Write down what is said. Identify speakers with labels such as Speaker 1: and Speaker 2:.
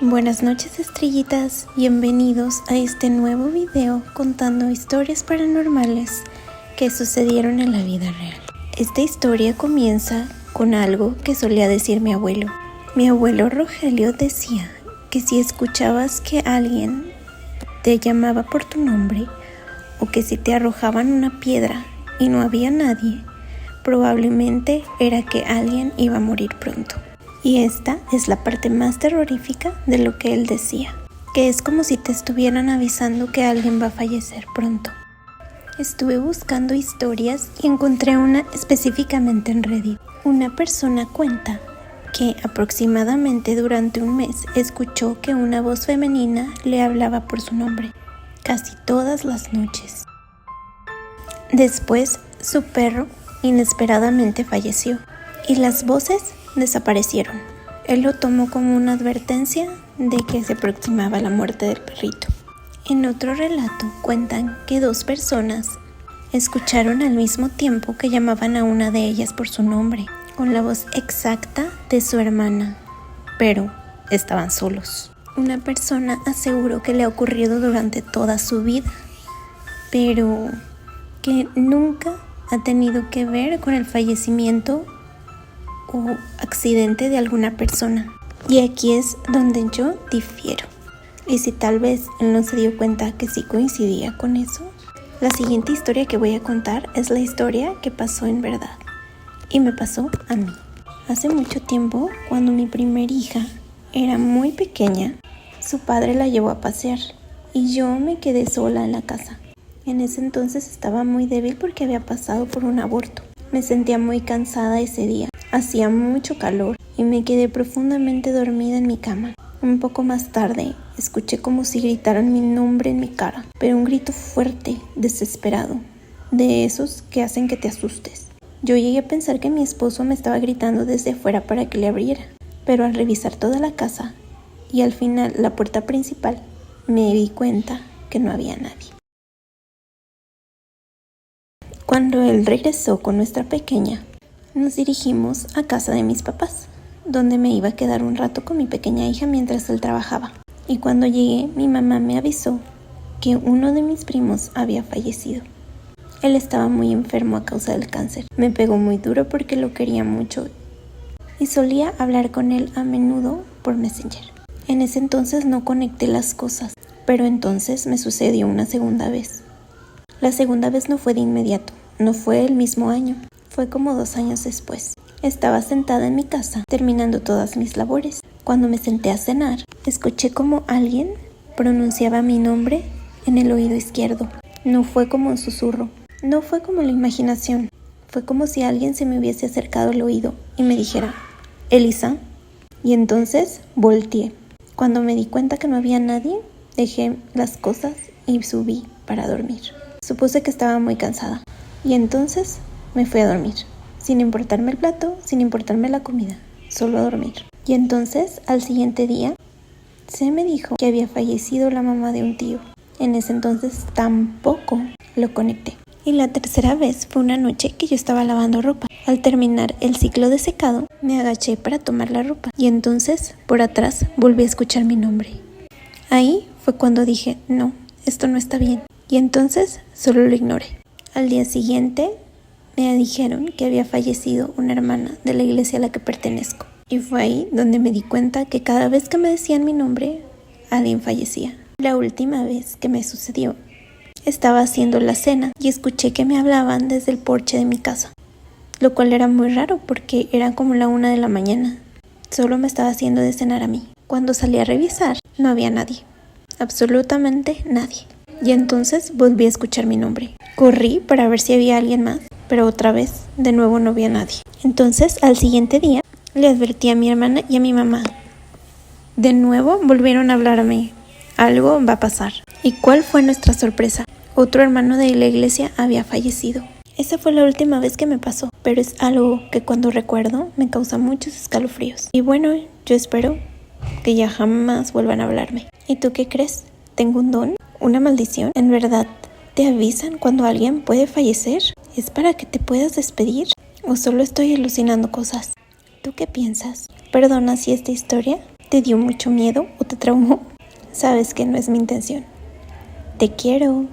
Speaker 1: Buenas noches, estrellitas, bienvenidos a este nuevo video contando historias paranormales que sucedieron en la vida real. Esta historia comienza con algo que solía decir mi abuelo. Mi abuelo Rogelio decía que si escuchabas que alguien te llamaba por tu nombre o que si te arrojaban una piedra y no había nadie, probablemente era que alguien iba a morir pronto. Y esta es la parte más terrorífica de lo que él decía, que es como si te estuvieran avisando que alguien va a fallecer pronto. Estuve buscando historias y encontré una específicamente en Reddit. Una persona cuenta que aproximadamente durante un mes escuchó que una voz femenina le hablaba por su nombre, casi todas las noches. Después, su perro inesperadamente falleció y las voces desaparecieron. Él lo tomó como una advertencia de que se aproximaba la muerte del perrito. En otro relato cuentan que dos personas escucharon al mismo tiempo que llamaban a una de ellas por su nombre, con la voz exacta de su hermana, pero estaban solos. Una persona aseguró que le ha ocurrido durante toda su vida, pero que nunca ha tenido que ver con el fallecimiento o accidente de alguna persona. Y aquí es donde yo difiero. Y si tal vez él no se dio cuenta que sí coincidía con eso, la siguiente historia que voy a contar es la historia que pasó en verdad. Y me pasó a mí. Hace mucho tiempo, cuando mi primer hija era muy pequeña, su padre la llevó a pasear y yo me quedé sola en la casa. En ese entonces estaba muy débil porque había pasado por un aborto. Me sentía muy cansada ese día. Hacía mucho calor y me quedé profundamente dormida en mi cama. Un poco más tarde, escuché como si gritaran mi nombre en mi cara, pero un grito fuerte, desesperado, de esos que hacen que te asustes. Yo llegué a pensar que mi esposo me estaba gritando desde afuera para que le abriera, pero al revisar toda la casa y al final la puerta principal, me di cuenta que no había nadie. Cuando él regresó con nuestra pequeña, nos dirigimos a casa de mis papás, donde me iba a quedar un rato con mi pequeña hija mientras él trabajaba. Y cuando llegué, mi mamá me avisó que uno de mis primos había fallecido. Él estaba muy enfermo a causa del cáncer. Me pegó muy duro porque lo quería mucho y solía hablar con él a menudo por Messenger. En ese entonces no conecté las cosas, pero entonces me sucedió una segunda vez. La segunda vez no fue de inmediato, no fue el mismo año. Fue como 2 años después. Estaba sentada en mi casa, terminando todas mis labores. Cuando me senté a cenar, escuché como alguien pronunciaba mi nombre en el oído izquierdo. No fue como un susurro, no fue como la imaginación. Fue como si alguien se me hubiese acercado al oído y me dijera, Elisa. Y entonces volteé. Cuando me di cuenta que no había nadie, dejé las cosas y subí para dormir. Supuse que estaba muy cansada. Y entonces me fui a dormir, sin importarme el plato, sin importarme la comida, solo a dormir. Y entonces, al siguiente día, se me dijo que había fallecido la mamá de un tío. En ese entonces tampoco lo conecté. Y la tercera vez fue una noche que yo estaba lavando ropa. Al terminar el ciclo de secado, me agaché para tomar la ropa. Y entonces, por atrás, volví a escuchar mi nombre. Ahí fue cuando dije, no, esto no está bien. Y entonces, solo lo ignoré. Al día siguiente, me dijeron que había fallecido una hermana de la iglesia a la que pertenezco. Y fue ahí donde me di cuenta que cada vez que me decían mi nombre, alguien fallecía. La última vez que me sucedió, estaba haciendo la cena y escuché que me hablaban desde el porche de mi casa. Lo cual era muy raro porque era como la 1 de la mañana. Solo me estaba haciendo de cenar a mí. Cuando salí a revisar, no había nadie. Absolutamente nadie. Y entonces volví a escuchar mi nombre. Corrí para ver si había alguien más, pero otra vez, de nuevo no había nadie. Entonces, al siguiente día, le advertí a mi hermana y a mi mamá. De nuevo volvieron a hablarme. Algo va a pasar. ¿Y cuál fue nuestra sorpresa? Otro hermano de la iglesia había fallecido. Esa fue la última vez que me pasó, pero es algo que cuando recuerdo me causa muchos escalofríos. Y bueno, yo espero que ya jamás vuelvan a hablarme. ¿Y tú qué crees? ¿Tengo un don? ¿Una maldición? ¿En verdad te avisan cuando alguien puede fallecer? ¿Es para que te puedas despedir? ¿O solo estoy alucinando cosas? ¿Tú qué piensas? Perdona si esta historia ¿Te dio mucho miedo o te traumó? Sabes que no es mi intención. Te quiero.